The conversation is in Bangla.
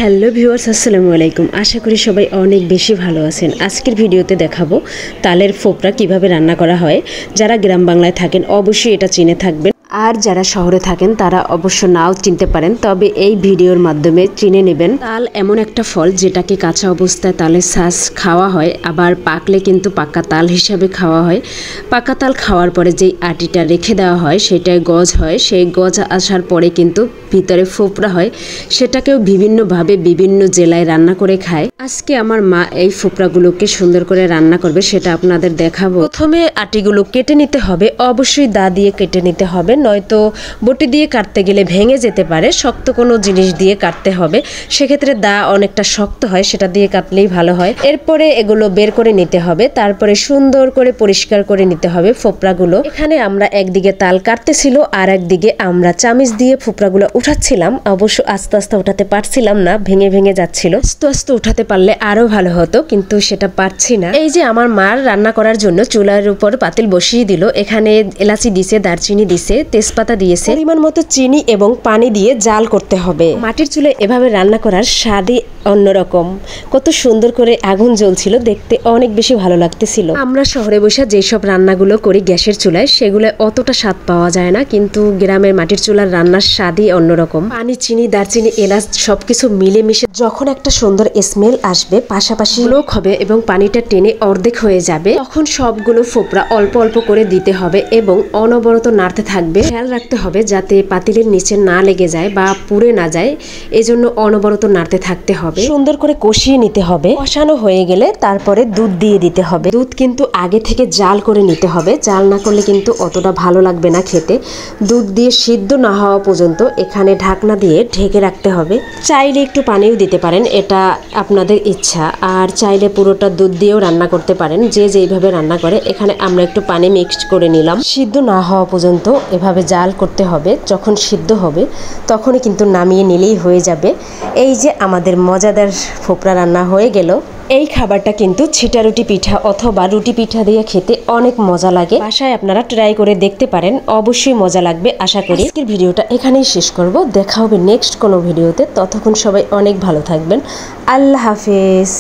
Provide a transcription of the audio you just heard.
হ্যালো ভিউয়ার্স, আসসালামু আলাইকুম। আশা করি সবাই অনেক বেশি ভালো আছেন। আজকের ভিডিওতে দেখাবো তালের ফোপরা কিভাবে রান্না করা হয়। যারা গ্রাম বাংলায় থাকেন অবশ্যই এটা চিনে থাকবেন, আর যারা শহরে থাকেন তারা অবশ্য নাও চিনতে পারেন, তবে এই ভিডিওর মাধ্যমে চিনে নেবেন। তাল এমন একটা ফল যেটাকে কাঁচা অবস্থায় তালের শ্বাস খাওয়া হয়, আবার পাকলে কিন্তু পাকা তাল হিসাবে খাওয়া হয়। পাকা তাল খাওয়ার পরে যেই আটিটা রেখে দেওয়া হয় সেটাই গজ হয়। সেই গজ আসার পরে কিন্তু ভিতরে ফোপরা হয়, সেটাকেও বিভিন্নভাবে বিভিন্ন জেলায় রান্না করে খায়। আজকে আমার মা এই ফোপরাগুলোকে সুন্দর করে রান্না করবে, সেটা আপনাদের দেখাবো। প্রথমে আটিগুলো কেটে নিতে হবে, অবশ্যই দা দিয়ে কেটে নিতে হবে, নয়তো বটি দিয়ে কাটতে গেলে ভেঙে যেতে পারে। শক্ত কোনো জিনিস দিয়ে কাটতে হবে, সেক্ষেত্রে দা অনেকটা শক্ত হয়, সেটা দিয়ে কাটলেই ভালো হয়। এরপরে এগুলো বের করে নিতে হবে, তারপরে সুন্দর করে পরিষ্কার করে নিতে হবে ফোপরাগুলো। এখানে আমরা একদিকে তাল কাটতেছিল আর একদিকে আমরা চামিচ দিয়ে ফোপরাগুলো উঠাচ্ছিলাম। অবশ্য আস্তে আস্তে উঠাতে পারছিলাম না, ভেঙে ভেঙে যাচ্ছিল। আস্তে আস্তে উঠাতে পারলে আরো ভালো হতো, কিন্তু সেটা পারছি না। এই যে আমার মার রান্না করার জন্য চুলার উপর পাতিল বসিয়ে দিল। এখানে এলাচি দিছে, দারচিনি দিছে, তেজপাতা দিয়েছে, পরিমাণ মতো চিনি এবং পানি দিয়ে জাল করতে হবে। মাটির চুলে এভাবে রান্না করার স্বাদই অন্যরকম। কত সুন্দর করে আগুন জ্বলছিল, দেখতে অনেক বেশি ভালো লাগতেছিল। আমরা শহরে বসে যেসব রান্নাগুলো করি গ্যাসের চুলায়, সেগুলো অতটা স্বাদ পাওয়া যায় না, কিন্তু গ্রামের মাটির চুলার রান্নার স্বাদই অন্যরকম। পানি, চিনি, দারচিনি, এলাচ সবকিছু মিলেমিশে যখন একটা সুন্দর স্মেল আসবে, পাশাপাশি লোক হবে এবং পানিটা টেনে অর্ধেক হয়ে যাবে, তখন সবগুলো ফোপরা অল্প অল্প করে দিতে হবে এবং অনবরত নাড়তে থাকবে। খেয়াল রাখতে হবে যাতে পাতিলের নিচে না লেগে যায় বা পুড়ে না যায়, এজন্য অনবরত নাড়তে থাকতে হবে। সুন্দর করে কষিয়ে নিতে হবে। কষানো হয়ে গেলে তারপরে দুধ দিয়ে দিতে হবে। দুধ কিন্তু আগে থেকে জাল করে নিতে হবে, জাল না করলে কিন্তু অতটা ভালো লাগবে না খেতে। দুধ দিয়ে সিদ্ধ না হওয়া পর্যন্ত এখানে ঢাকনা দিয়ে ঢেকে রাখতে হবে। চাইলে একটু পানিও দিতে পারেন, এটা আপনাদের ইচ্ছা। আর চাইলে পুরোটা দুধ দিয়েও রান্না করতে পারেন, যে যেইভাবে রান্না করে। এখানে আমরা একটু পানি মিক্সড করে নিলাম। সিদ্ধ না হওয়া পর্যন্ত এভাবে জাল করতে হবে। যখন সিদ্ধ হবে তখনই কিন্তু নামিয়ে নিলেই হয়ে যাবে। এই যে আমাদের মজাদার ফোপরা রান্না হয়ে গেল। এই খাবারটা কিন্তু ছিটা রুটি পিঠা অথবা রুটি পিঠা দিয়ে খেতে অনেক মজা লাগে। বাসায় আপনারা ট্রাই করে দেখতে পারেন, অবশ্যই মজা লাগবে আশা করি। আজকের ভিডিওটা এখানেই শেষ করব, দেখা হবে নেক্সট কোনো ভিডিওতে। ততক্ষণ সবাই অনেক ভালো থাকবেন। আল্লাহ হাফেজ।